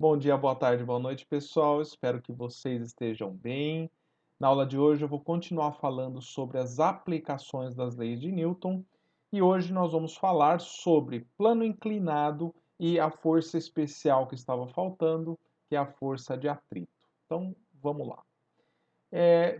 Bom dia, boa tarde, boa noite, pessoal. Espero que vocês estejam bem. Na aula de hoje eu vou continuar falando sobre as aplicações das leis de Newton e hoje nós vamos falar sobre plano inclinado e a força especial que estava faltando, que é a força de atrito. Então, vamos lá.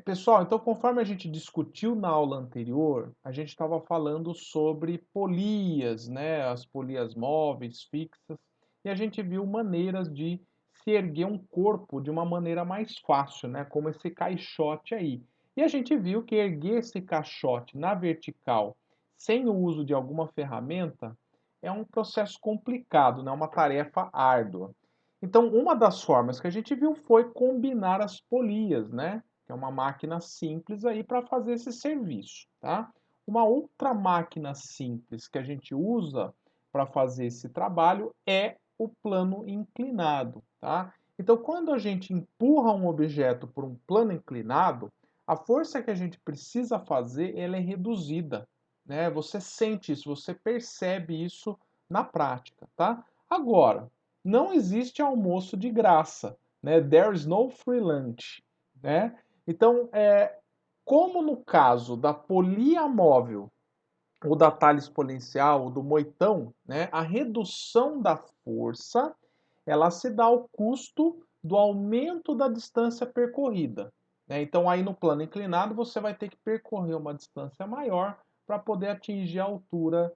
Pessoal, então conforme a gente discutiu na aula anterior, a gente estava falando sobre polias, né? As polias móveis, fixas, e a gente viu maneiras de se erguer um corpo de uma maneira mais fácil, né? Como esse caixote aí. E a gente viu que erguer esse caixote na vertical sem o uso de alguma ferramenta é um processo complicado, né? Uma tarefa árdua. Então, uma das formas que a gente viu foi combinar as polias, né? Que é uma máquina simples aí para fazer esse serviço, tá? Uma outra máquina simples que a gente usa para fazer esse trabalho é o plano inclinado, tá? Então, quando a gente empurra um objeto por um plano inclinado, a força que a gente precisa fazer, ela é reduzida, né? Você sente isso, você percebe isso na prática, tá? Agora, não existe almoço de graça, né? There is no free lunch, né? Então, como no caso da polia móvel, ou da talha exponencial, ou do moitão, né, a redução da força, ela se dá ao custo do aumento da distância percorrida, né? Então, aí no plano inclinado, você vai ter que percorrer uma distância maior para poder atingir a altura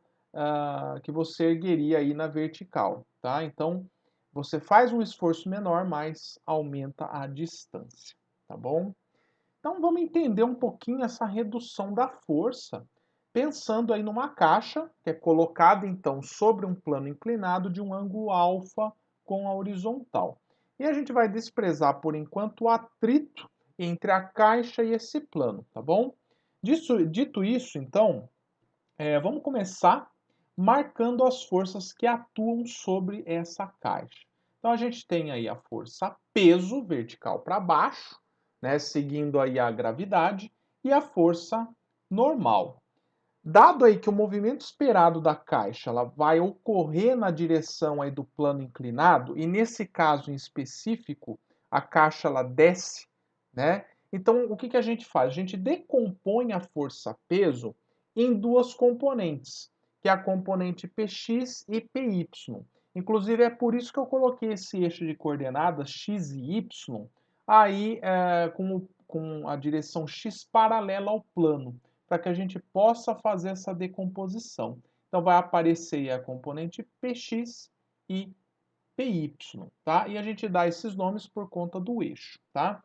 que você ergueria aí na vertical, tá? Então, você faz um esforço menor, mas aumenta a distância, tá bom? Então vamos entender um pouquinho essa redução da força, pensando aí numa caixa que é colocada então sobre um plano inclinado de um ângulo alfa com a horizontal. E a gente vai desprezar por enquanto o atrito entre a caixa e esse plano, tá bom? Dito isso, então, vamos começar marcando as forças que atuam sobre essa caixa. Então a gente tem aí a força peso vertical para baixo, né, seguindo aí a gravidade, e a força normal. Dado aí que o movimento esperado da caixa ela vai ocorrer na direção aí do plano inclinado, e nesse caso em específico, a caixa ela desce, né? Então, o que que a gente faz? A gente decompõe a força-peso em duas componentes, que é a componente Px e Py. Inclusive, é por isso que eu coloquei esse eixo de coordenadas x e y aí com a direção x paralela ao plano para que a gente possa fazer essa decomposição. Então vai aparecer a componente Px e Py, tá? E a gente dá esses nomes por conta do eixo, tá?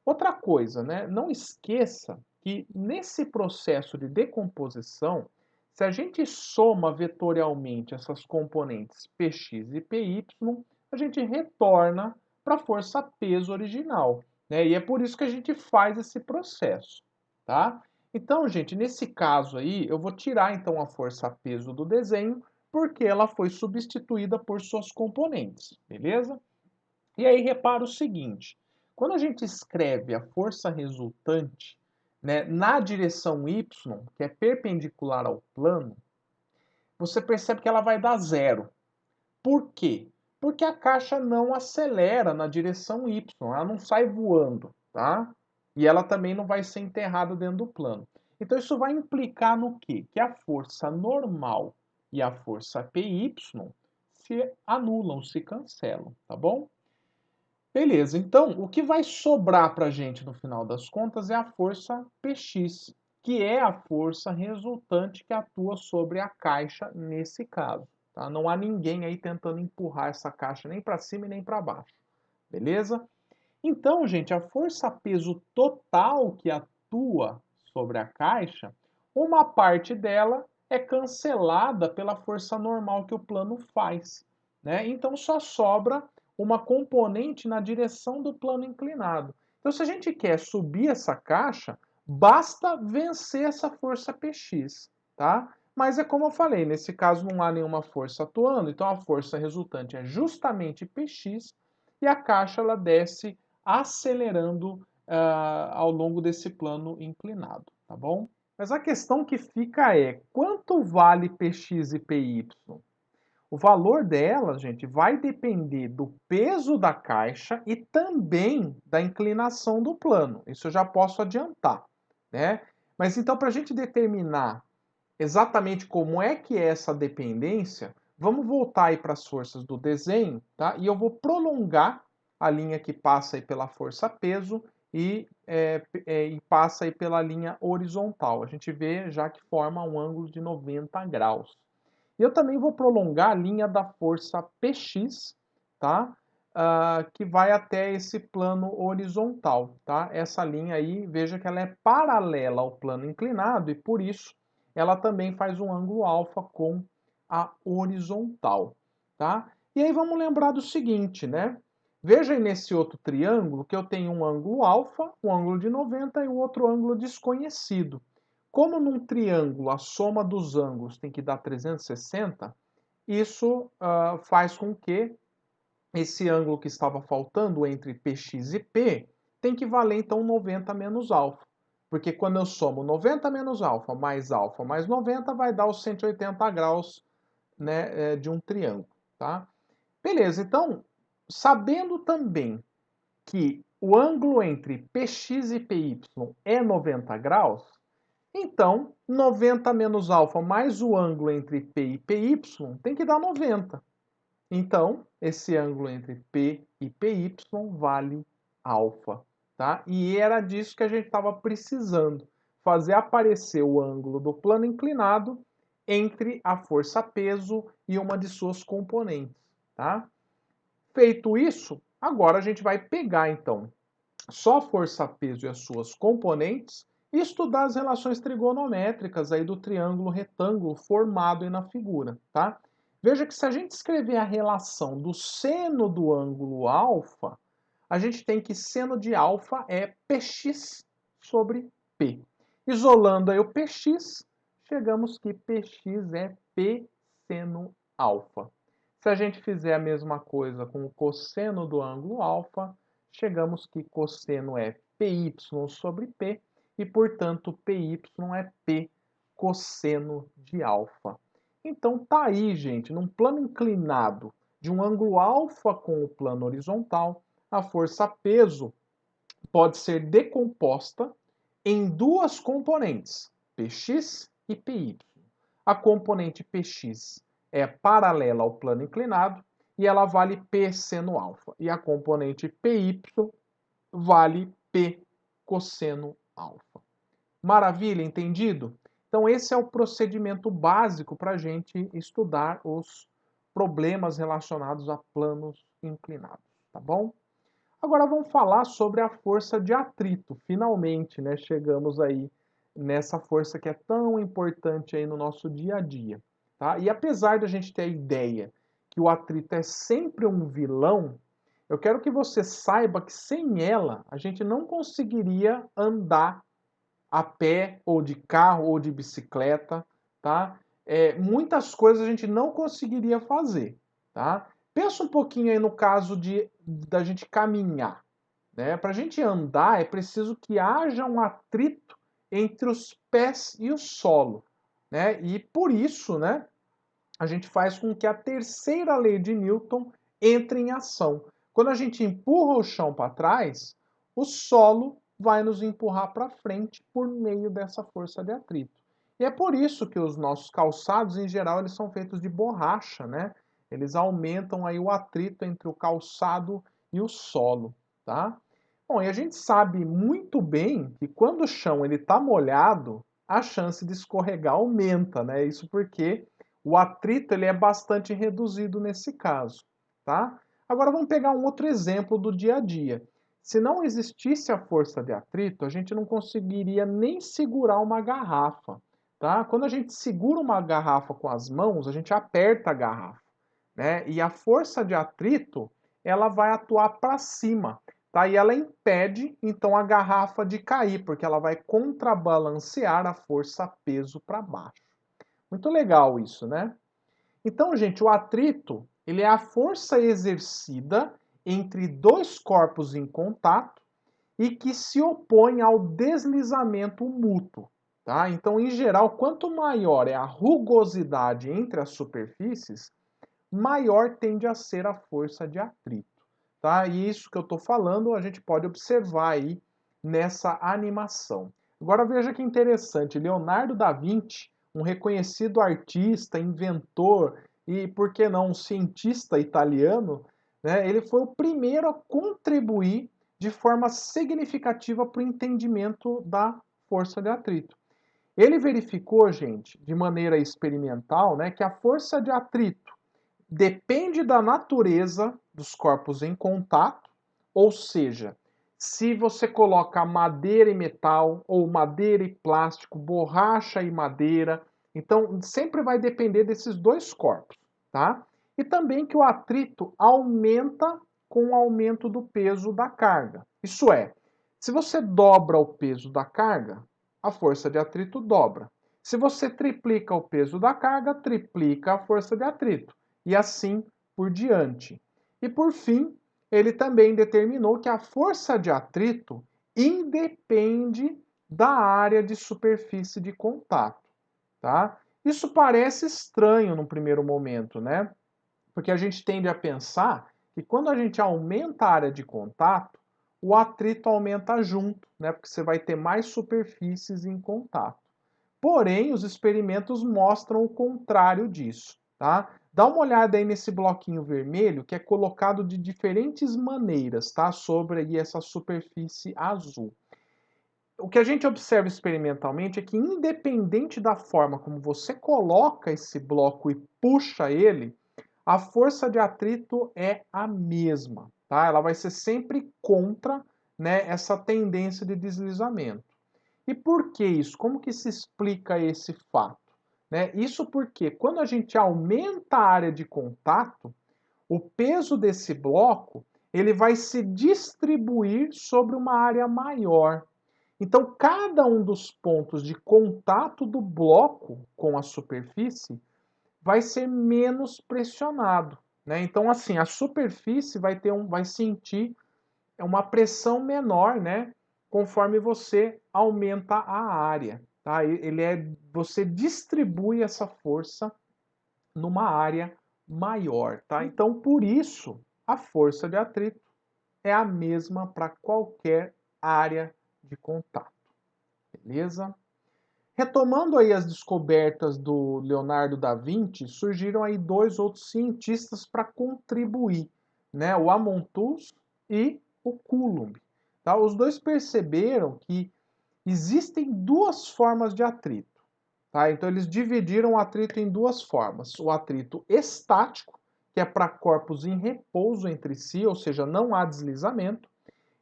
Outra coisa, né? Não esqueça que nesse processo de decomposição, se a gente soma vetorialmente essas componentes Px e Py, a gente retorna para a força peso original, né? E é por isso que a gente faz esse processo, tá? Então, gente, nesse caso aí, eu vou tirar então a força peso do desenho, porque ela foi substituída por suas componentes, beleza? E aí repara o seguinte, quando a gente escreve a força resultante, né, na direção y, que é perpendicular ao plano, você percebe que ela vai dar zero. Por quê? Porque a caixa não acelera na direção y, ela não sai voando, tá? E ela também não vai ser enterrada dentro do plano. Então isso vai implicar no quê? Que a força normal e a força Py se anulam, se cancelam, tá bom? Beleza, então o que vai sobrar para a gente no final das contas é a força Px, que é a força resultante que atua sobre a caixa nesse caso. Tá? Não há ninguém aí tentando empurrar essa caixa nem para cima e nem para baixo. Beleza? Então, gente, a força-peso total que atua sobre a caixa, uma parte dela é cancelada pela força normal que o plano faz, né? Então só sobra uma componente na direção do plano inclinado. Então, se a gente quer subir essa caixa, basta vencer essa força Px, tá? Mas é como eu falei, nesse caso não há nenhuma força atuando, então a força resultante é justamente Px e a caixa ela desce acelerando ao longo desse plano inclinado, tá bom? Mas a questão que fica é, quanto vale Px e Py? O valor dela, gente, vai depender do peso da caixa e também da inclinação do plano. Isso eu já posso adiantar, né? Mas então, para a gente determinar exatamente como é que é essa dependência, vamos voltar aí para as forças do desenho, tá? E eu vou prolongar a linha que passa aí pela força peso e passa aí pela linha horizontal. A gente vê já que forma um ângulo de 90 graus. E eu também vou prolongar a linha da força PX, tá? Que vai até esse plano horizontal, tá? Essa linha aí, veja que ela é paralela ao plano inclinado e por isso ela também faz um ângulo alfa com a horizontal, tá? E aí vamos lembrar do seguinte, né? Veja aí nesse outro triângulo que eu tenho um ângulo alfa, um ângulo de 90 e o outro ângulo desconhecido. Como num triângulo a soma dos ângulos tem que dar 360, isso faz com que esse ângulo que estava faltando entre PX e P tem que valer então 90 menos alfa. Porque quando eu somo 90 menos alfa mais 90 vai dar os 180 graus, né, de um triângulo. Tá? Beleza, então, sabendo também que o ângulo entre PX e PY é 90 graus, então 90 menos alfa mais o ângulo entre P e PY tem que dar 90. Então, esse ângulo entre P e PY vale alfa, tá? E era disso que a gente estava precisando, fazer aparecer o ângulo do plano inclinado entre a força-peso e uma de suas componentes, tá? Feito isso, agora a gente vai pegar, então, só a força-peso e as suas componentes e estudar as relações trigonométricas aí do triângulo retângulo formado aí na figura, tá? Veja que se a gente escrever a relação do seno do ângulo alfa, a gente tem que seno de alfa é px sobre p. Isolando aí o px, chegamos que px é p seno alfa. Se a gente fizer a mesma coisa com o cosseno do ângulo alfa, chegamos que cosseno é py sobre p e, portanto, py é p cosseno de alfa. Então tá aí, gente, num plano inclinado de um ângulo alfa com o plano horizontal, a força peso pode ser decomposta em duas componentes, Px e Py. A componente Px é paralela ao plano inclinado e ela vale P seno alfa. E a componente Py vale P cosseno alfa. Maravilha, entendido? Então, esse é o procedimento básico para a gente estudar os problemas relacionados a planos inclinados, tá bom? Agora vamos falar sobre a força de atrito. Finalmente, né, chegamos aí nessa força que é tão importante aí no nosso dia a dia, tá? E apesar de a gente ter a ideia que o atrito é sempre um vilão, eu quero que você saiba que sem ela a gente não conseguiria andar a pé ou de carro ou de bicicleta, tá? Muitas coisas a gente não conseguiria fazer, tá? Pensa um pouquinho aí no caso da gente caminhar, né? Para a gente andar é preciso que haja um atrito entre os pés e o solo, né? E por isso, né, a gente faz com que a terceira lei de Newton entre em ação. Quando a gente empurra o chão para trás, o solo vai nos empurrar para frente por meio dessa força de atrito. E é por isso que os nossos calçados, em geral, eles são feitos de borracha, né? Eles aumentam aí o atrito entre o calçado e o solo, tá? Bom, e a gente sabe muito bem que quando o chão ele está molhado, a chance de escorregar aumenta, né? Isso porque o atrito ele é bastante reduzido nesse caso, tá? Agora vamos pegar um outro exemplo do dia a dia. Se não existisse a força de atrito, a gente não conseguiria nem segurar uma garrafa, tá? Quando a gente segura uma garrafa com as mãos, a gente aperta a garrafa, né? E a força de atrito, ela vai atuar para cima, tá? E ela impede então a garrafa de cair, porque ela vai contrabalancear a força peso para baixo. Muito legal isso, né? Então, gente, o atrito, ele é a força exercida entre dois corpos em contato e que se opõe ao deslizamento mútuo, tá? Então, em geral, quanto maior é a rugosidade entre as superfícies, maior tende a ser a força de atrito, tá? E isso que eu estou falando a gente pode observar aí nessa animação. Agora veja que interessante, Leonardo da Vinci, um reconhecido artista, inventor e, por que não, um cientista italiano, né, ele foi o primeiro a contribuir de forma significativa para o entendimento da força de atrito. Ele verificou, gente, de maneira experimental, né, que a força de atrito depende da natureza dos corpos em contato, ou seja, se você coloca madeira e metal, ou madeira e plástico, borracha e madeira, então sempre vai depender desses dois corpos, tá? E também que o atrito aumenta com o aumento do peso da carga. Isso é, se você dobra o peso da carga, a força de atrito dobra. Se você triplica o peso da carga, triplica a força de atrito. E assim por diante. E por fim, ele também determinou que a força de atrito independe da área de superfície de contato, tá? Isso parece estranho no primeiro momento, né? Porque a gente tende a pensar que quando a gente aumenta a área de contato, o atrito aumenta junto, né? Porque você vai ter mais superfícies em contato. Porém, os experimentos mostram o contrário disso, tá? Dá uma olhada aí nesse bloquinho vermelho que é colocado de diferentes maneiras, tá? Sobre aí essa superfície azul. O que a gente observa experimentalmente é que, independente da forma como você coloca esse bloco e puxa ele, a força de atrito é a mesma, tá? Ela vai ser sempre contra, né, essa tendência de deslizamento. E por que isso? Como que se explica esse fato? Né? Isso porque quando a gente aumenta a área de contato, o peso desse bloco ele vai se distribuir sobre uma área maior. Então, cada um dos pontos de contato do bloco com a superfície vai ser menos pressionado, né? Então, assim, a superfície vai sentir uma pressão menor, né? Conforme você aumenta a área, tá? Você distribui essa força numa área maior, tá? Então, por isso, a força de atrito é a mesma para qualquer área de contato, beleza? Retomando aí as descobertas do Leonardo da Vinci, surgiram aí dois outros cientistas para contribuir, né? O Amontus e o Coulomb. Tá? Os dois perceberam que existem duas formas de atrito. Tá? Então eles dividiram o atrito em duas formas. O atrito estático, que é para corpos em repouso entre si, ou seja, não há deslizamento,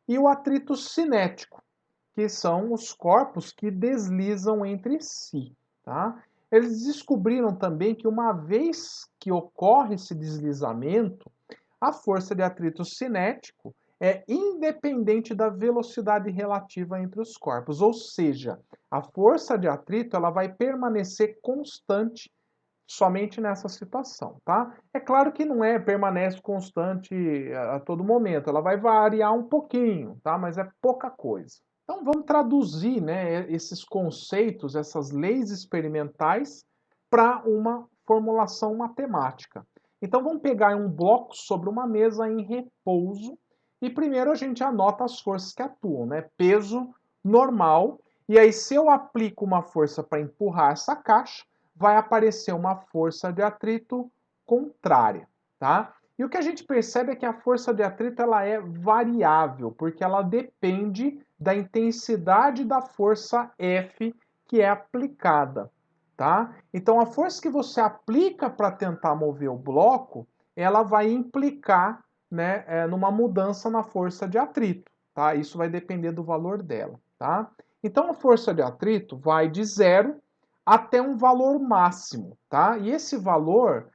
e o atrito cinético, que são os corpos que deslizam entre si, tá? Eles descobriram também que uma vez que ocorre esse deslizamento, a força de atrito cinético é independente da velocidade relativa entre os corpos, ou seja, a força de atrito ela vai permanecer constante somente nessa situação, tá? É claro que não permanece constante a todo momento, ela vai variar um pouquinho, tá? Mas é pouca coisa. Então vamos traduzir, né, esses conceitos, essas leis experimentais para uma formulação matemática. Então vamos pegar um bloco sobre uma mesa em repouso e primeiro a gente anota as forças que atuam, né? Peso normal, e aí se eu aplico uma força para empurrar essa caixa, vai aparecer uma força de atrito contrária, tá? E o que a gente percebe é que a força de atrito ela é variável, porque ela depende da intensidade da força F que é aplicada, tá? Então a força que você aplica para tentar mover o bloco, ela vai implicar, né, numa mudança na força de atrito, tá? Isso vai depender do valor dela, tá? Então a força de atrito vai de 0 até um valor máximo, tá? E esse valor,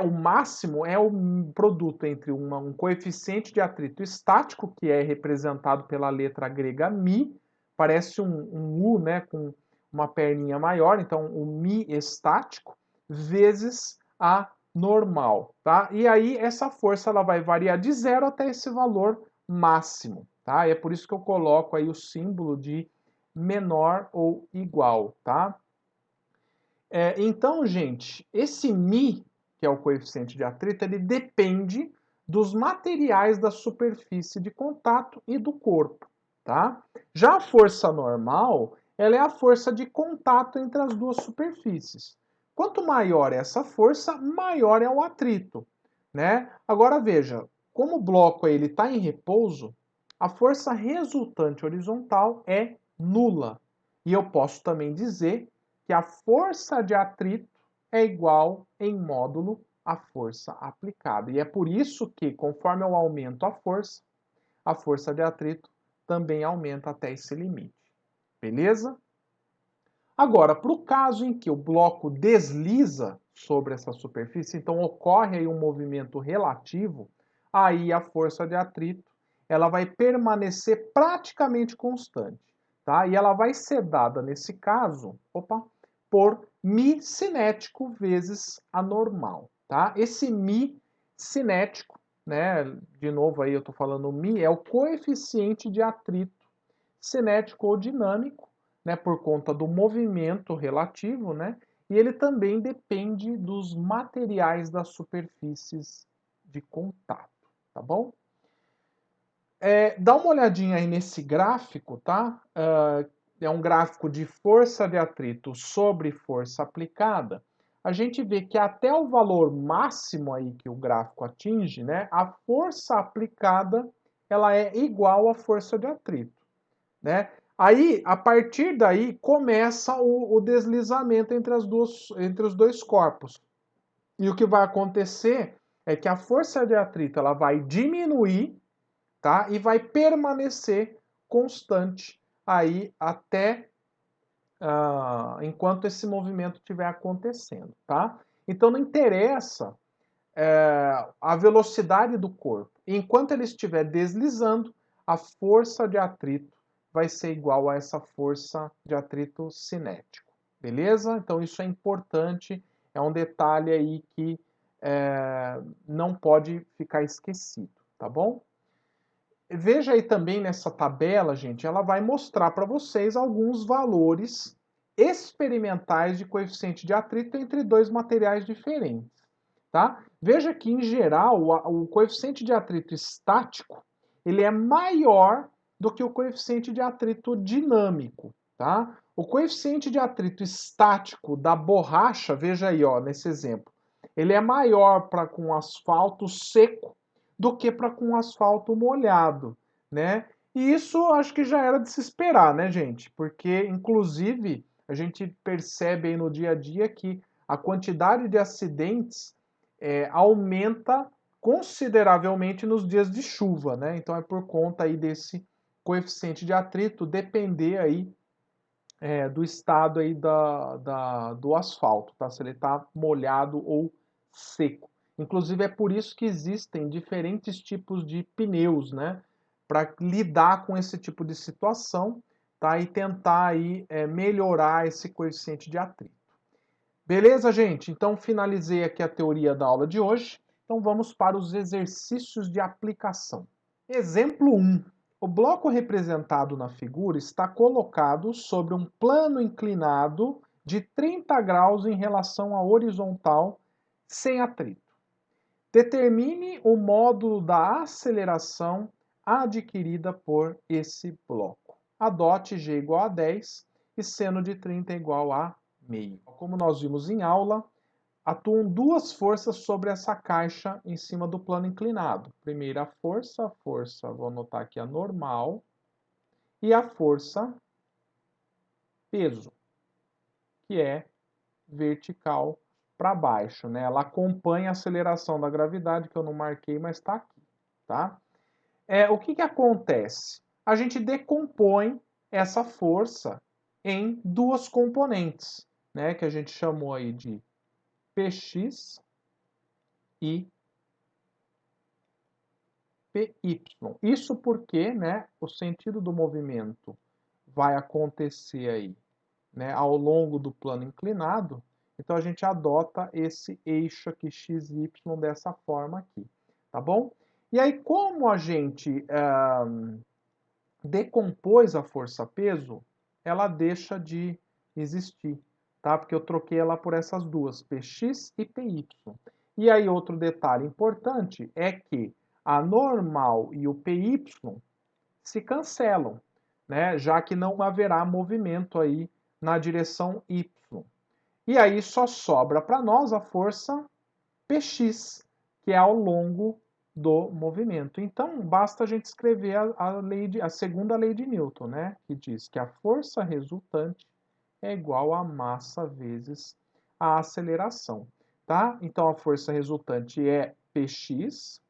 o máximo é o produto entre um coeficiente de atrito estático, que é representado pela letra grega mi, parece um U, né, com uma perninha maior, então o mi estático, vezes a normal, tá? E aí essa força ela vai variar de 0 até esse valor máximo, tá? E é por isso que eu coloco aí o símbolo de menor ou igual, tá? Então, gente, esse Mi que é o coeficiente de atrito, ele depende dos materiais da superfície de contato e do corpo, tá? Já a força normal, ela é a força de contato entre as duas superfícies. Quanto maior é essa força, maior é o atrito, né? Agora veja, como o bloco ele está em repouso, a força resultante horizontal é nula. E eu posso também dizer que a força de atrito é igual em módulo à força aplicada. E é por isso que, conforme eu aumento a força de atrito também aumenta até esse limite. Beleza? Agora, para o caso em que o bloco desliza sobre essa superfície, então ocorre aí um movimento relativo, aí a força de atrito ela vai permanecer praticamente constante, tá? E ela vai ser dada, nesse caso, por μ cinético vezes a normal, tá? Esse μ cinético, né, de novo aí eu estou falando μ, é o coeficiente de atrito cinético ou dinâmico, né, por conta do movimento relativo, né, e ele também depende dos materiais das superfícies de contato, tá bom? Dá uma olhadinha aí nesse gráfico, tá? É um gráfico de força de atrito sobre força aplicada. A gente vê que até o valor máximo aí que o gráfico atinge, né, a força aplicada ela é igual à força de atrito, né? Aí, a partir daí, começa o deslizamento entre os dois corpos. E o que vai acontecer é que a força de atrito ela vai diminuir, tá? E vai permanecer constante aí até enquanto esse movimento estiver acontecendo, tá? Então não interessa a velocidade do corpo. Enquanto ele estiver deslizando, a força de atrito vai ser igual a essa força de atrito cinético. Beleza? Então isso é importante, é um detalhe aí que não pode ficar esquecido, tá bom? Veja aí também nessa tabela, gente, ela vai mostrar para vocês alguns valores experimentais de coeficiente de atrito entre dois materiais diferentes, tá? Veja que, em geral, o coeficiente de atrito estático, ele é maior do que o coeficiente de atrito dinâmico, tá? O coeficiente de atrito estático da borracha, veja aí, ó, nesse exemplo, ele é maior para com asfalto seco do que para com asfalto molhado, né? E isso acho que já era de se esperar, né, gente? Porque, inclusive, a gente percebe aí no dia a dia que a quantidade de acidentes aumenta consideravelmente nos dias de chuva, né? Então é por conta aí desse coeficiente de atrito depender aí do estado aí do asfalto, tá? Se ele está molhado ou seco. Inclusive é por isso que existem diferentes tipos de pneus, né? Para lidar com esse tipo de situação, tá? E tentar aí melhorar esse coeficiente de atrito. Beleza, gente? Então finalizei aqui a teoria da aula de hoje. Então vamos para os exercícios de aplicação. Exemplo 1. O bloco representado na figura está colocado sobre um plano inclinado de 30 graus em relação à horizontal, sem atrito. Determine o módulo da aceleração adquirida por esse bloco. Adote G igual a 10 e seno de 30 igual a meio. Como nós vimos em aula, atuam duas forças sobre essa caixa em cima do plano inclinado. Primeira força, vou anotar aqui a normal, e a força peso, que é vertical para baixo, né? Ela acompanha a aceleração da gravidade, que eu não marquei, mas está aqui, tá? O que acontece? A gente decompõe essa força em duas componentes, né? Que a gente chamou aí de Px e Py. Isso porque, né, o sentido do movimento vai acontecer aí, né, ao longo do plano inclinado, então a gente adota esse eixo aqui XY dessa forma aqui, tá bom? E aí, como a gente decompôs a força-peso, ela deixa de existir, tá? Porque eu troquei ela por essas duas, Px e Py. E aí outro detalhe importante é que a normal e o PY se cancelam, né? Já que não haverá movimento aí na direção Y. E aí só sobra para nós a força Px, que é ao longo do movimento. Então, basta a gente escrever a segunda lei de Newton, né? Que diz que a força resultante é igual a massa vezes a aceleração, tá? Então, a força resultante é Px,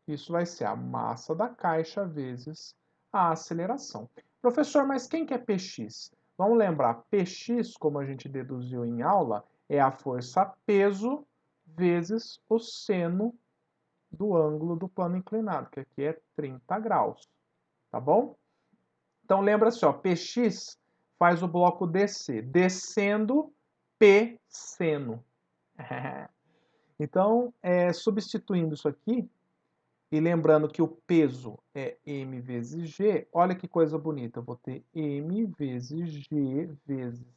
isso vai ser a massa da caixa vezes a aceleração. Professor, mas quem que é Px? Vamos lembrar, Px, como a gente deduziu em aula, é a força peso vezes o seno do ângulo do plano inclinado, que aqui é 30 graus, tá bom? Então lembra-se, ó, Px faz o bloco descer, descendo P seno. Então, substituindo isso aqui, e lembrando que o peso é m vezes g, olha que coisa bonita, eu vou ter m vezes g vezes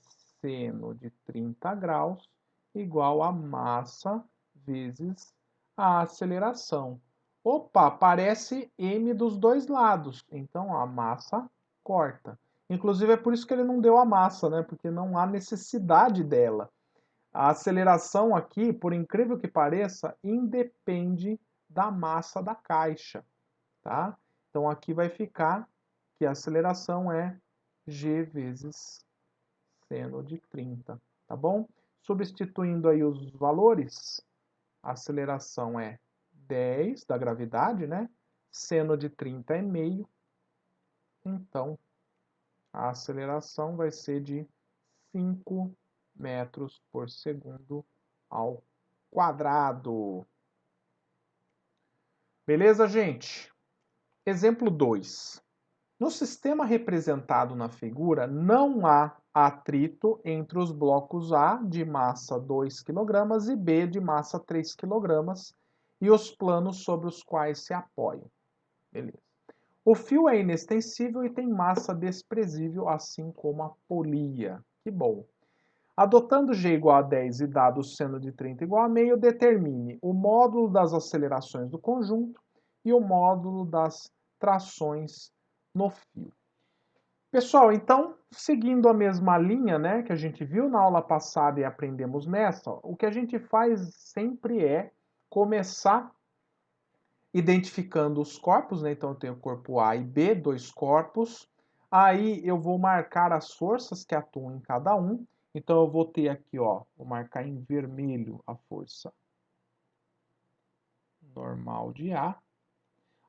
seno de 30 graus igual a massa vezes a aceleração. Opa, aparece m dos dois lados, então a massa corta. Inclusive é por isso que ele não deu a massa, né? Porque não há necessidade dela. A aceleração aqui, por incrível que pareça, independe da massa da caixa, tá? Então aqui vai ficar que a aceleração é g vezes seno de 30, tá bom? Substituindo aí os valores, a aceleração é 10 da gravidade, né? Seno de 30 é meio, então a aceleração vai ser de 5 metros por segundo ao quadrado. Beleza, gente? Exemplo 2. No sistema representado na figura, não há atrito entre os blocos A, de massa 2 kg, e B, de massa 3 kg, e os planos sobre os quais se apoiam. Beleza. O fio é inextensível e tem massa desprezível, assim como a polia. Que bom. Adotando g igual a 10 e dado o seno de 30 igual a meio, determine o módulo das acelerações do conjunto e o módulo das trações no fio. Pessoal, então, seguindo a mesma linha, né, que a gente viu na aula passada e aprendemos nessa, o que a gente faz sempre é começar identificando os corpos, né? Então eu tenho o corpo A e B, dois corpos. Aí eu vou marcar as forças que atuam em cada um. Então eu vou ter aqui, ó, vou marcar em vermelho a força normal de A.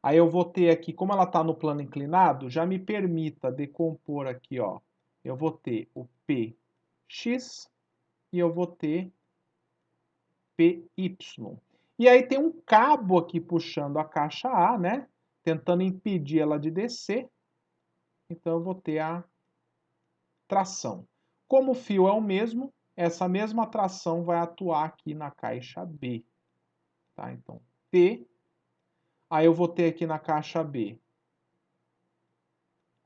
Aí eu vou ter aqui, como ela está no plano inclinado, já me permita decompor aqui, ó. Eu vou ter o Px e eu vou ter Py. E aí tem um cabo aqui puxando a caixa A, né? Tentando impedir ela de descer. Então eu vou ter a tração. Como o fio é o mesmo, essa mesma tração vai atuar aqui na caixa B. Tá? Então, T. Aí eu vou ter aqui na caixa B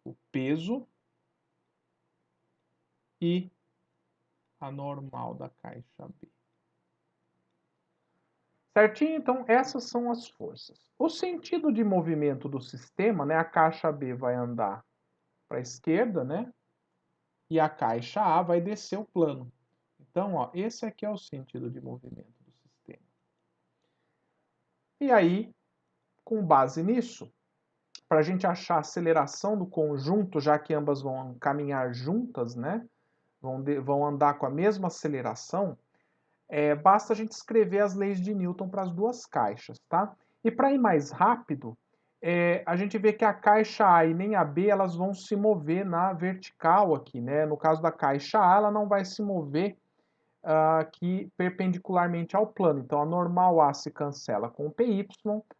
o peso e a normal da caixa B. Certinho? Então, essas são as forças. O sentido de movimento do sistema, né? A caixa B vai andar para a esquerda, né? E a caixa A vai descer o plano. Então, ó, esse aqui é o sentido de movimento do sistema. E aí, com base nisso, para a gente achar a aceleração do conjunto, já que ambas vão caminhar juntas, né? Vão andar com a mesma aceleração, basta a gente escrever as leis de Newton para as duas caixas, tá? E para ir mais rápido, a gente vê que a caixa A e nem a B, elas vão se mover na vertical aqui, né? No caso da caixa A, ela não vai se mover aqui perpendicularmente ao plano. Então, a normal A se cancela com o PY,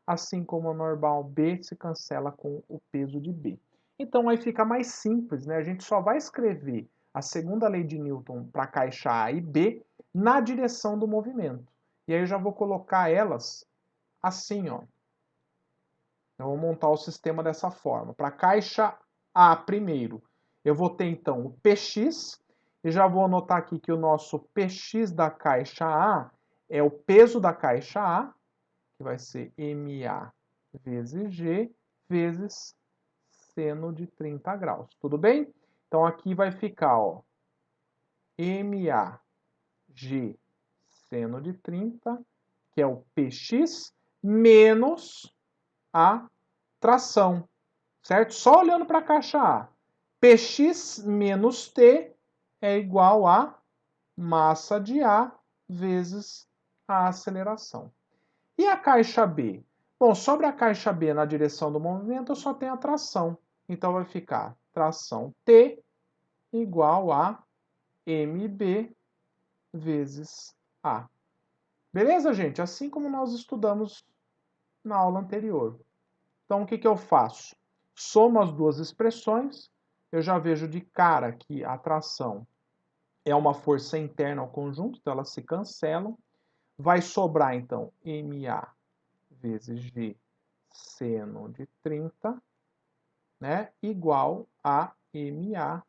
assim como a normal B se cancela com o peso de B. Então, aí fica mais simples, né? A gente só vai escrever a segunda lei de Newton para a caixa A e B na direção do movimento. E aí eu já vou colocar elas assim, ó. Eu vou montar o sistema dessa forma. Para a caixa A primeiro, eu vou ter então o Px, e já vou anotar aqui que o nosso Px da caixa A é o peso da caixa A, que vai ser MA vezes G, vezes seno de 30 graus. Tudo bem? Então, aqui vai ficar, ó, MAG seno de 30, que é o PX, menos a tração, certo? Só olhando para a caixa A. PX menos T é igual a massa de A vezes a aceleração. E a caixa B? Bom, sobre a caixa B na direção do movimento, eu só tenho a tração. Então, vai ficar tração T igual a MB vezes A. Beleza, gente? Assim como nós estudamos na aula anterior. Então, o que eu faço? Somo as duas expressões, eu já vejo de cara que a tração é uma força interna ao conjunto, então elas se cancelam. Vai sobrar, então, MA vezes G seno de 30, né, igual a MA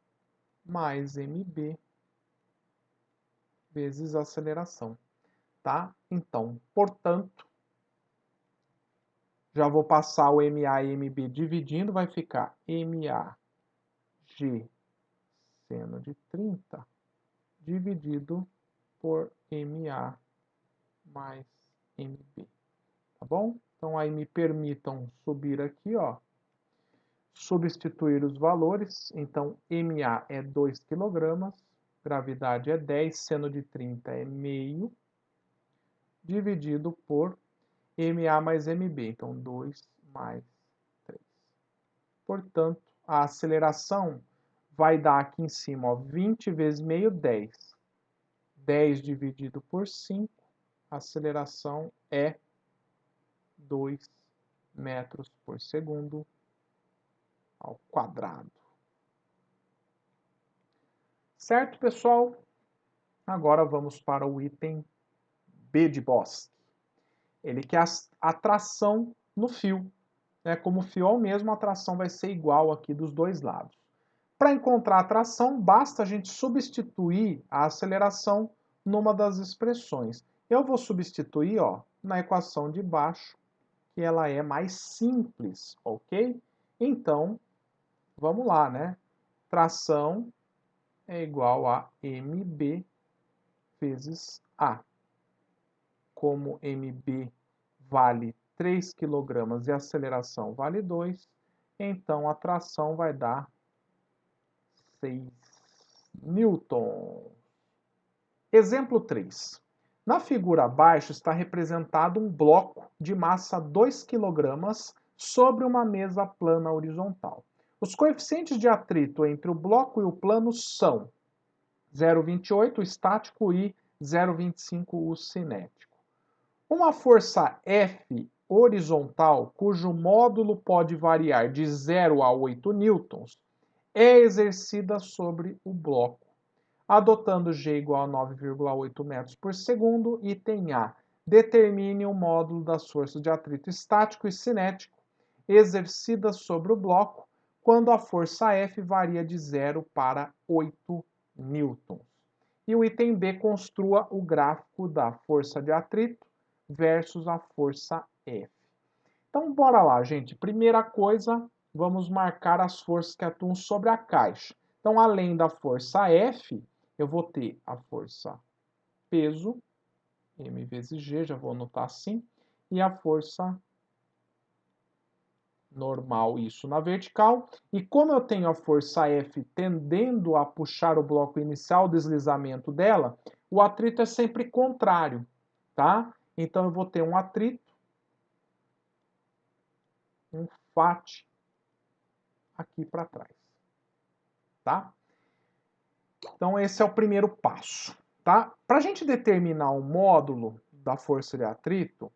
mais MB vezes a aceleração, tá? Então, portanto, já vou passar o MA e MB dividindo, vai ficar MA G seno de 30 dividido por MA mais MB, tá bom? Então, aí me permitam subir aqui, ó, substituir os valores. Então, MA é 2 kg, gravidade é 10, seno de 30 é meio, dividido por MA mais MB. Então, 2 mais 3. Portanto, a aceleração vai dar aqui em cima, ó, 20 vezes meio, 10. 10 dividido por 5, a aceleração é 2 metros por segundo ao quadrado. Certo, pessoal? Agora vamos para o item B de Bosque. Ele quer a tração no fio. Né? Como o fio é o mesmo, a tração vai ser igual aqui dos dois lados. Para encontrar a tração, basta a gente substituir a aceleração numa das expressões. Eu vou substituir, ó, na equação de baixo, que ela é mais simples, ok? Então, vamos lá, né? Tração é igual a MB vezes A. Como MB vale 3 kg e a aceleração vale 2, então a tração vai dar 6 newtons. Exemplo 3. Na figura abaixo está representado um bloco de massa 2 kg sobre uma mesa plana horizontal. Os coeficientes de atrito entre o bloco e o plano são 0,28 o estático e 0,25 o cinético. Uma força F horizontal, cujo módulo pode variar de 0 a 8 newtons, é exercida sobre o bloco, adotando G igual a 9,8 metros por segundo. Item A. Determine o módulo das forças de atrito estático e cinético exercidas sobre o bloco quando a força F varia de 0 para 8 newtons. E o item B. Construa o gráfico da força de atrito versus a força F. Então, bora lá, gente. Primeira coisa, vamos marcar as forças que atuam sobre a caixa. Então, além da força F, eu vou ter a força peso, M vezes G, já vou anotar assim, e a força normal, isso na vertical. E como eu tenho a força F tendendo a puxar o bloco inicial, o deslizamento dela, o atrito é sempre contrário, tá? Então, eu vou ter um atrito, um FAT aqui para trás, tá? Então, esse é o primeiro passo, tá? Para a gente determinar o módulo da força de atrito,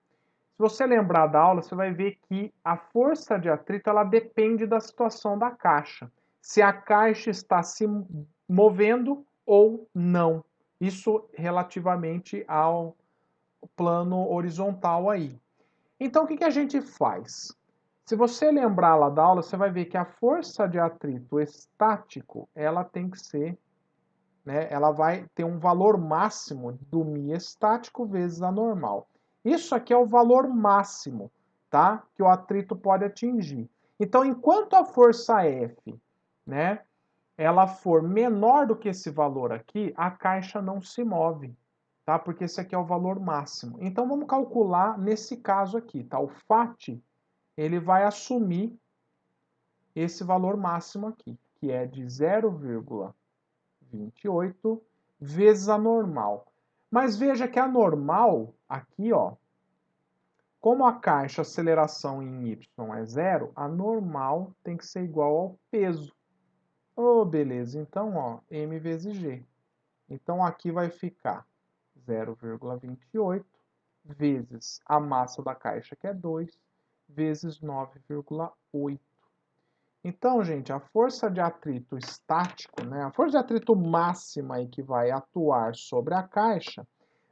se você lembrar da aula, você vai ver que a força de atrito ela depende da situação da caixa. Se a caixa está se movendo ou não. Isso relativamente ao plano horizontal aí. Então, o que a gente faz? Se você lembrar lá da aula, você vai ver que a força de atrito estático, ela tem que ser né, ela vai ter um valor máximo do miestático vezes a normal. Isso aqui é o valor máximo, tá, que o atrito pode atingir. Então, enquanto a força F, né, ela for menor do que esse valor aqui, a caixa não se move, tá? Porque esse aqui é o valor máximo. Então, vamos calcular nesse caso aqui, tá? O FAT, ele vai assumir esse valor máximo aqui, que é de 0,28 vezes a normal. Mas veja que a normal, aqui, ó, como a caixa aceleração em y é zero, a normal tem que ser igual ao peso. Oh, beleza. Então, ó, m vezes g. Então, aqui vai ficar 0,28 vezes a massa da caixa, que é 2, vezes 9,8. Então, gente, a força de atrito estático, né, a força de atrito máxima aí que vai atuar sobre a caixa,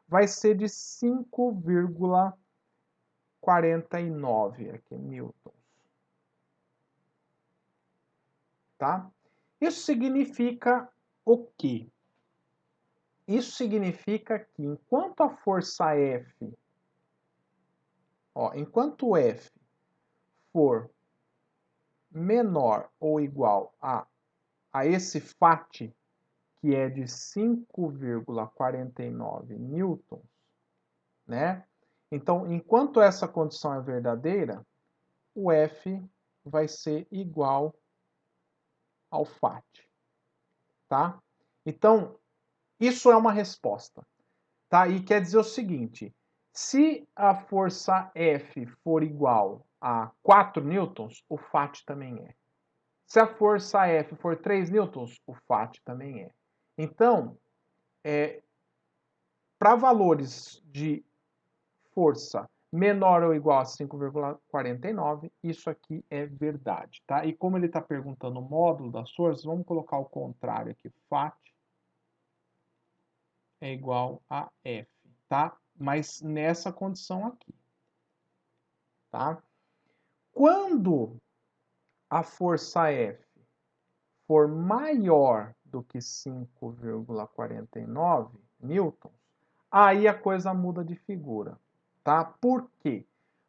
vai ser de 5,49 aqui, newtons. Tá? Isso significa o quê? Isso significa que enquanto a força F, ó, enquanto F for menor ou igual a esse FAT, que é de 5,49 newtons, né? Então, enquanto essa condição é verdadeira, o F vai ser igual ao FAT, tá? Então, isso é uma resposta, tá? E quer dizer o seguinte, se a força F for igual a 4 newtons, o FAT também é. Se a força F for 3 newtons, o FAT também é. Então, para valores de força menor ou igual a 5,49, isso aqui é verdade, tá? E como ele está perguntando o módulo das forças, vamos colocar o contrário aqui. FAT é igual a F, tá? Mas nessa condição aqui, tá? Quando a força F for maior do que 5,49 newtons, aí a coisa muda de figura, tá? Por quê?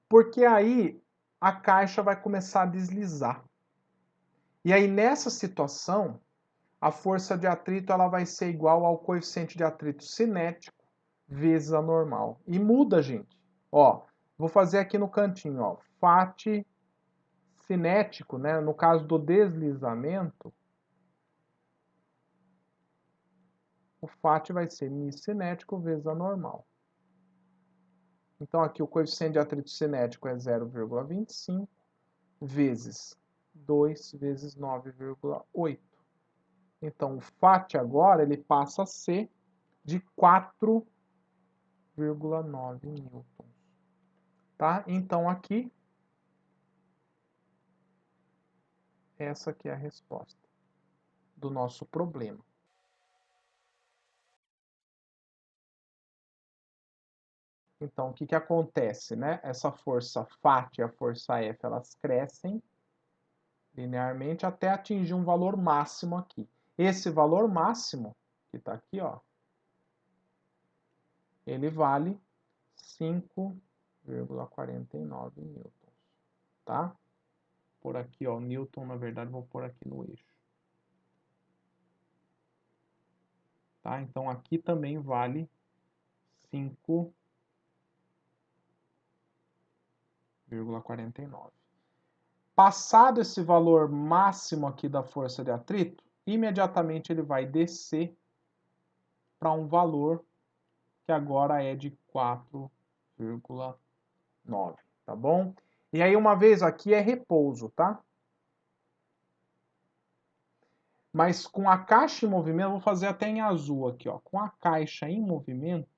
Porque aí a caixa vai começar a deslizar. E aí nessa situação, a força de atrito ela vai ser igual ao coeficiente de atrito cinético vezes a normal. E muda, gente. Ó, vou fazer aqui no cantinho, ó, FAT cinético, né? No caso do deslizamento, o FAT vai ser μ cinético vezes a normal. Então, aqui o coeficiente de atrito cinético é 0,25 vezes 2 vezes 9,8. Então, o FAT agora ele passa a ser de 4,9 newtons. Tá? Então, aqui, essa aqui é a resposta do nosso problema. Então, o que, que acontece, né? Essa força FAT e a força F, elas crescem linearmente até atingir um valor máximo aqui. Esse valor máximo, que está aqui, ó, ele vale 5,49 newtons, tá? Por aqui, ó, newton, na verdade, vou pôr aqui no eixo. Tá? Então, aqui também vale 5,49. Passado esse valor máximo aqui da força de atrito, imediatamente ele vai descer para um valor que agora é de 4,9, tá bom? E aí, uma vez aqui é repouso, tá? Mas com a caixa em movimento, eu vou fazer até em azul aqui, ó. Com a caixa em movimento,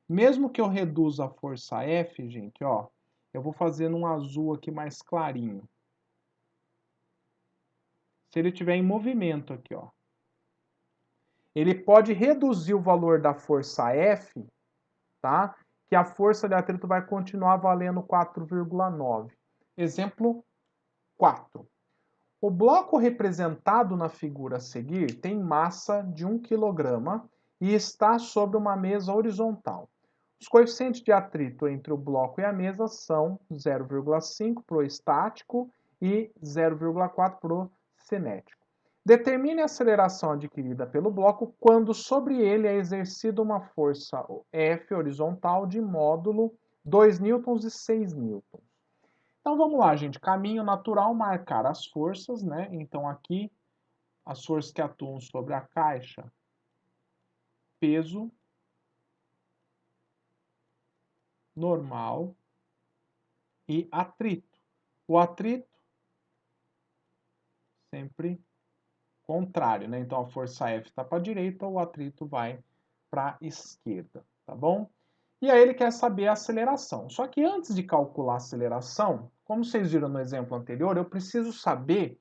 mesmo que eu reduza a força F, gente, ó, eu vou fazer num azul aqui mais clarinho. Se ele estiver em movimento aqui, ó, ele pode reduzir o valor da força F, tá? Que a força de atrito vai continuar valendo 4,9. Exemplo 4. O bloco representado na figura a seguir tem massa de 1 kg e está sobre uma mesa horizontal. Os coeficientes de atrito entre o bloco e a mesa são 0,5 para o estático e 0,4 para o cinético. Determine a aceleração adquirida pelo bloco quando sobre ele é exercida uma força F horizontal de módulo 2 newtons e 6 newtons. Então vamos lá, gente. Caminho natural, marcar as forças, né? Então aqui, as forças que atuam sobre a caixa, peso normal e atrito. O atrito sempre contrário, né? Então a força F está para a direita, o atrito vai para a esquerda, tá bom? E aí ele quer saber a aceleração. Só que antes de calcular a aceleração, como vocês viram no exemplo anterior, eu preciso saber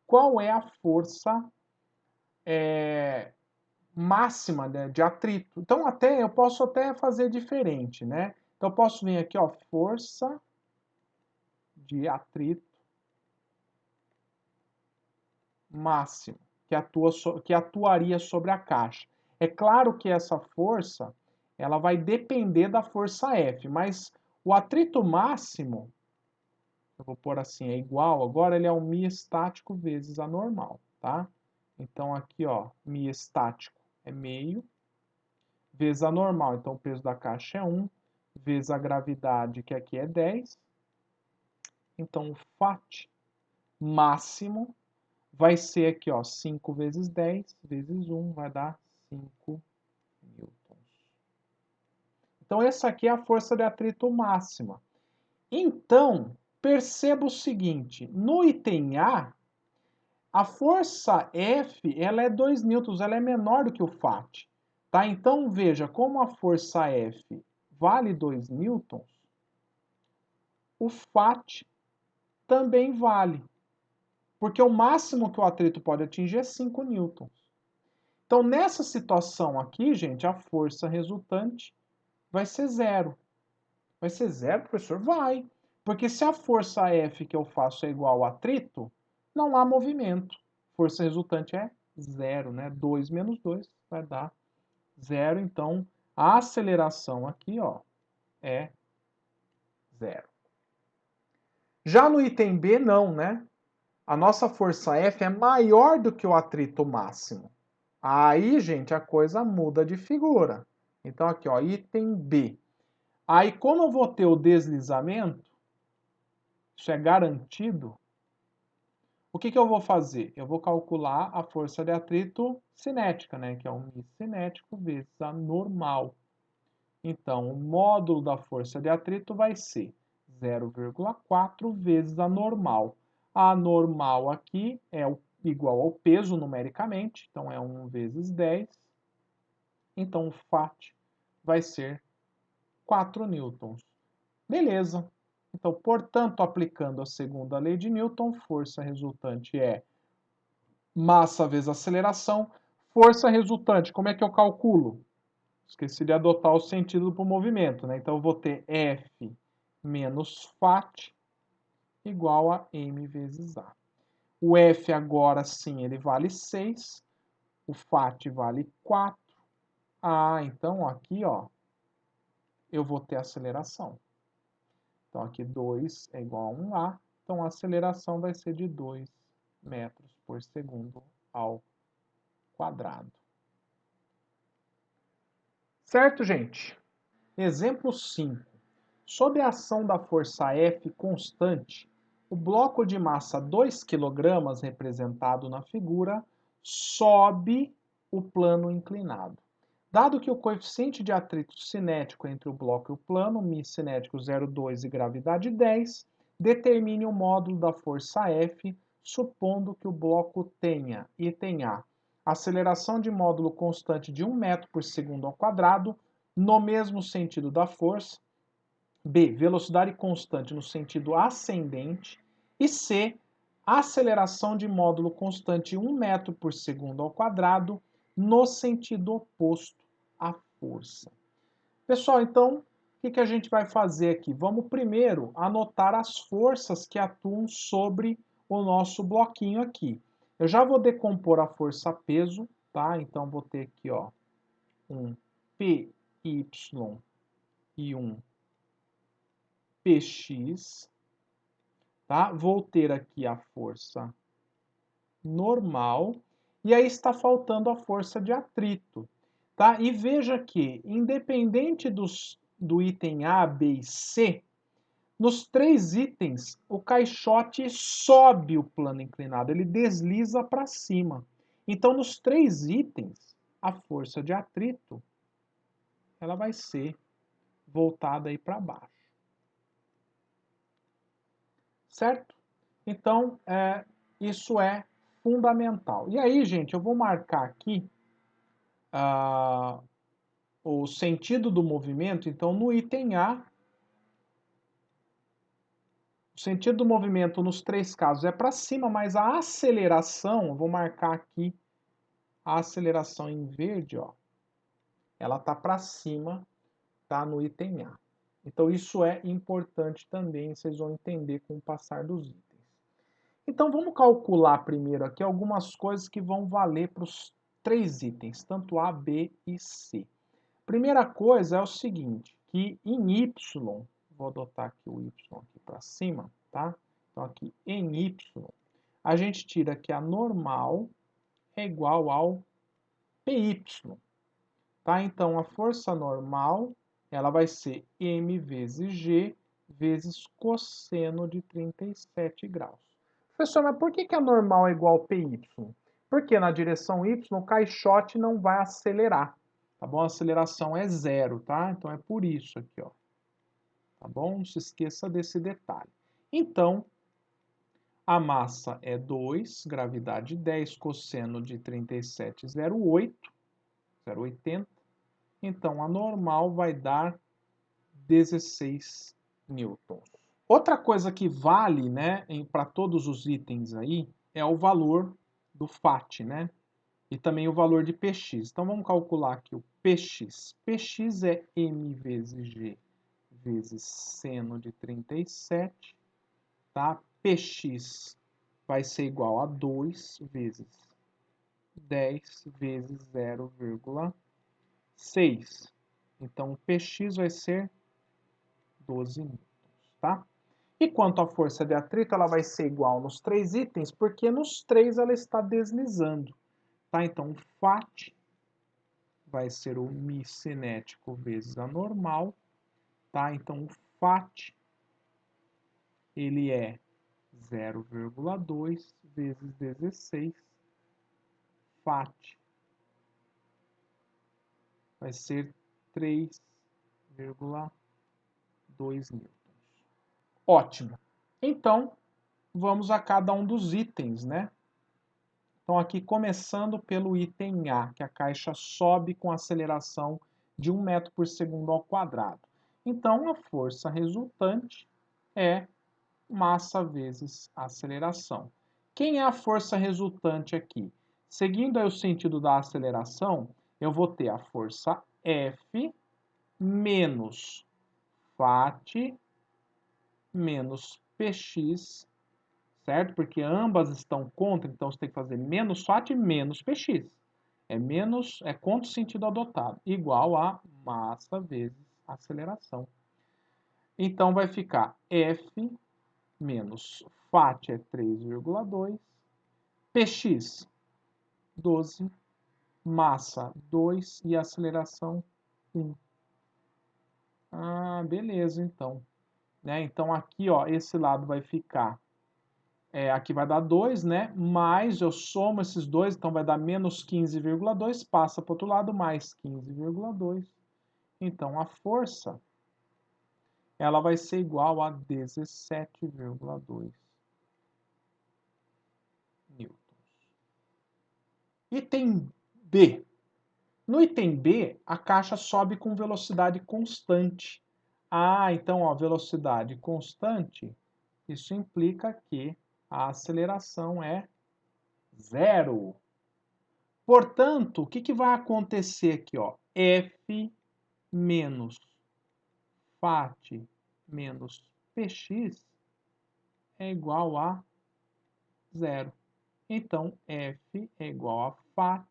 qual é a força máxima, né, de atrito. Então eu posso até fazer diferente, né? Então eu posso vir aqui, ó, força de atrito máximo, que atuaria sobre a caixa. É claro que essa força, ela vai depender da força F, mas o atrito máximo, eu vou pôr assim, é igual, agora ele é o mi estático vezes a normal, tá? Então aqui, ó, mi estático é meio, vezes a normal, então o peso da caixa é 1, vezes a gravidade, que aqui é 10. Então o Fat máximo vai ser aqui, ó, 5 vezes 10 vezes 1 vai dar 5 newtons. Então essa aqui é a força de atrito máxima. Então, perceba o seguinte, no item A força F, ela é 2 newtons, ela é menor do que o Fat. Tá? Então, veja, como a força F vale 2 newtons, o Fat também vale. Porque o máximo que o atrito pode atingir é 5 newtons. Então, nessa situação aqui, gente, a força resultante vai ser zero. Vai ser zero, professor? Vai. Porque se a força F que eu faço é igual ao atrito, não há movimento. Força resultante é zero, né? 2 menos 2 vai dar zero. Então, a aceleração aqui, ó, é zero. Já no item B, não, né? A nossa força F é maior do que o atrito máximo. Aí, gente, a coisa muda de figura. Então, aqui, ó, item B. Aí, como eu vou ter o deslizamento, isso é garantido, o que eu vou fazer? Eu vou calcular a força de atrito cinética, né? Que é o mi cinético vezes a normal. Então, o módulo da força de atrito vai ser 0,4 vezes a normal. A normal aqui é igual ao peso numericamente, então é 1 vezes 10. Então, o Fat vai ser 4 newtons. Beleza. Então, portanto, aplicando a segunda lei de Newton, força resultante é massa vezes aceleração. Força resultante, como é que eu calculo? Esqueci de adotar o sentido para o movimento, né? Então, eu vou ter F menos Fat igual a m vezes a. O F agora sim, ele vale 6. O Fat vale 4. Ah, então aqui, ó, eu vou ter aceleração. Então, aqui 2 é igual a 1A. Então, a aceleração vai ser de 2 metros por segundo ao quadrado. Certo, gente? Exemplo 5. Sob a ação da força F constante, o bloco de massa 2 kg, representado na figura, sobe o plano inclinado. Dado que o coeficiente de atrito cinético entre o bloco e o plano, mi cinético 0,2 e gravidade 10, determine o módulo da força F, supondo que o bloco tenha, item A, aceleração de módulo constante de 1 metro por segundo ao quadrado, no mesmo sentido da força, B, velocidade constante no sentido ascendente, e C, aceleração de módulo constante 1 metro por segundo ao quadrado, no sentido oposto à força. Pessoal, então, o que a gente vai fazer aqui? Vamos primeiro anotar as forças que atuam sobre o nosso bloquinho aqui. Eu já vou decompor a força-peso, tá? Então, vou ter aqui, ó, um PY e um PX, tá? Vou ter aqui a força normal, e aí está faltando a força de atrito, tá? E veja que, independente do item A, B e C, nos 3 itens, o caixote sobe o plano inclinado, ele desliza para cima. Então, nos 3 itens, a força de atrito, ela vai ser voltada aí para baixo. Certo? Então, isso é fundamental. E aí, gente, eu vou marcar aqui o sentido do movimento. Então, no item A, o sentido do movimento nos 3 casos é para cima, mas a aceleração, eu vou marcar aqui a aceleração em verde, ó, ela está para cima, tá no item A. Então, isso é importante também, vocês vão entender com o passar dos itens. Então, vamos calcular primeiro aqui algumas coisas que vão valer para os 3 itens, tanto A, B e C. Primeira coisa é o seguinte, que em Y, vou adotar aqui o Y aqui para cima, tá? Então, aqui em Y, a gente tira que a normal é igual ao PY, tá? Então, a força normal, ela vai ser M vezes G vezes cosseno de 37 graus. Professor, mas por que a normal é igual ao PY? Porque na direção Y o caixote não vai acelerar, tá bom? A aceleração é zero, tá? Então é por isso aqui, ó. Tá bom? Não se esqueça desse detalhe. Então, a massa é 2, gravidade 10, cosseno de 37,08, 0,80. Então, a normal vai dar 16 newtons. Outra coisa que vale, né, para todos os itens aí, é o valor do FAT, né? E também o valor de PX. Então vamos calcular aqui o PX. PX é M vezes G vezes seno de 37, tá? PX vai ser igual a 2 vezes 10 vezes 0,6. Então o PX vai ser 12 newtons, tá? E quanto à força de atrito, ela vai ser igual nos 3 itens, porque nos 3 ela está deslizando. Tá? Então, o FAT vai ser o Mi cinético vezes a normal. Tá? Então, o FAT ele é 0,2 vezes 16. FAT vai ser 3,2 newtons. Ótimo. Então, vamos a cada um dos itens, né? Então, aqui começando pelo item A, que a caixa sobe com aceleração de 1 metro por segundo ao quadrado. Então, a força resultante é massa vezes aceleração. Quem é a força resultante aqui? Seguindo aí o sentido da aceleração, eu vou ter a força F menos FAT menos PX, certo? Porque ambas estão contra, então você tem que fazer menos FAT menos PX. É contra o sentido adotado, igual a massa vezes aceleração. Então vai ficar F menos FAT é 3,2, PX 12, massa 2 e aceleração 1. Ah, beleza, então. Né? Então aqui, ó, esse lado vai ficar aqui vai dar 2, né? Mais eu somo esses dois, então vai dar menos 15,2, passa para o outro lado, mais 15,2. Então, a força, ela vai ser igual a 17,2 newtons. Item B. No item B, a caixa sobe com velocidade constante. Ah, então, ó, velocidade constante, isso implica que a aceleração é zero. Portanto, o que vai acontecer aqui? Ó? F menos FAT menos PX é igual a 0. Então, F é igual a FAT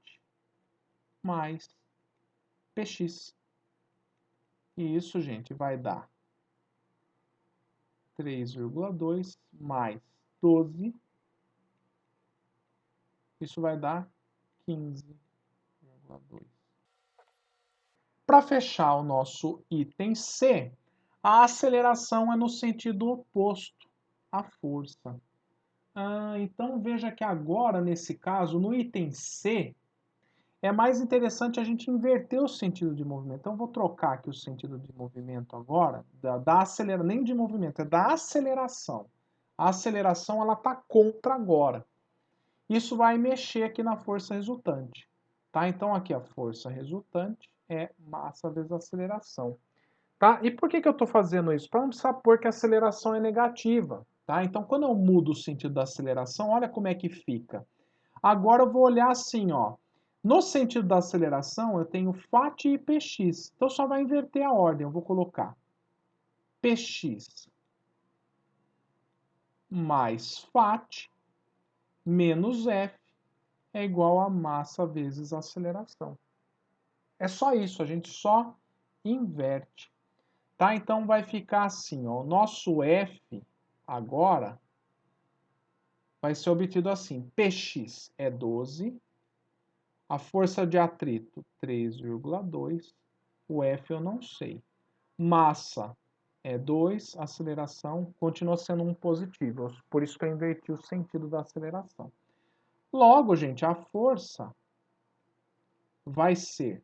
mais PX. E isso, gente, vai dar 3,2 mais 12. Isso vai dar 15,2. Para fechar o nosso item C, a aceleração é no sentido oposto à força. Então veja que agora, nesse caso, no item C, é mais interessante a gente inverter o sentido de movimento. Então, vou trocar aqui o sentido de movimento agora, nem de movimento, é da aceleração. A aceleração ela está contra agora. Isso vai mexer aqui na força resultante. Tá? Então, aqui a força resultante é massa vezes aceleração. Tá? E por que eu estou fazendo isso? Para não precisar pôr que a aceleração é negativa. Tá? Então, quando eu mudo o sentido da aceleração, olha como é que fica. Agora eu vou olhar assim, ó. No sentido da aceleração, eu tenho FAT e PX. Então só vai inverter a ordem. Eu vou colocar PX mais FAT menos F é igual a massa vezes a aceleração. É só isso, a gente só inverte. Tá? Então vai ficar assim, ó. O nosso F agora vai ser obtido assim. PX é 12. A força de atrito, 3,2. O F eu não sei. Massa é 2, aceleração continua sendo um positivo. Por isso que eu inverti o sentido da aceleração. Logo, gente, a força vai ser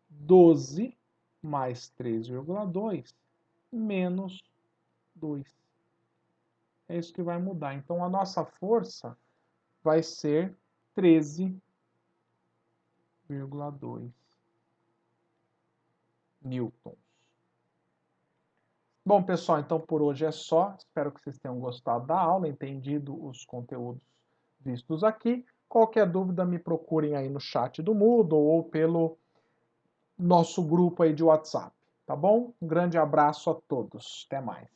12 mais 3,2 menos 2. É isso que vai mudar. Então, a nossa força vai ser 13,2 newtons. Bom, pessoal, então por hoje é só. Espero que vocês tenham gostado da aula, entendido os conteúdos vistos aqui. Qualquer dúvida, me procurem aí no chat do Moodle ou pelo nosso grupo aí de WhatsApp, tá bom? Um grande abraço a todos. Até mais.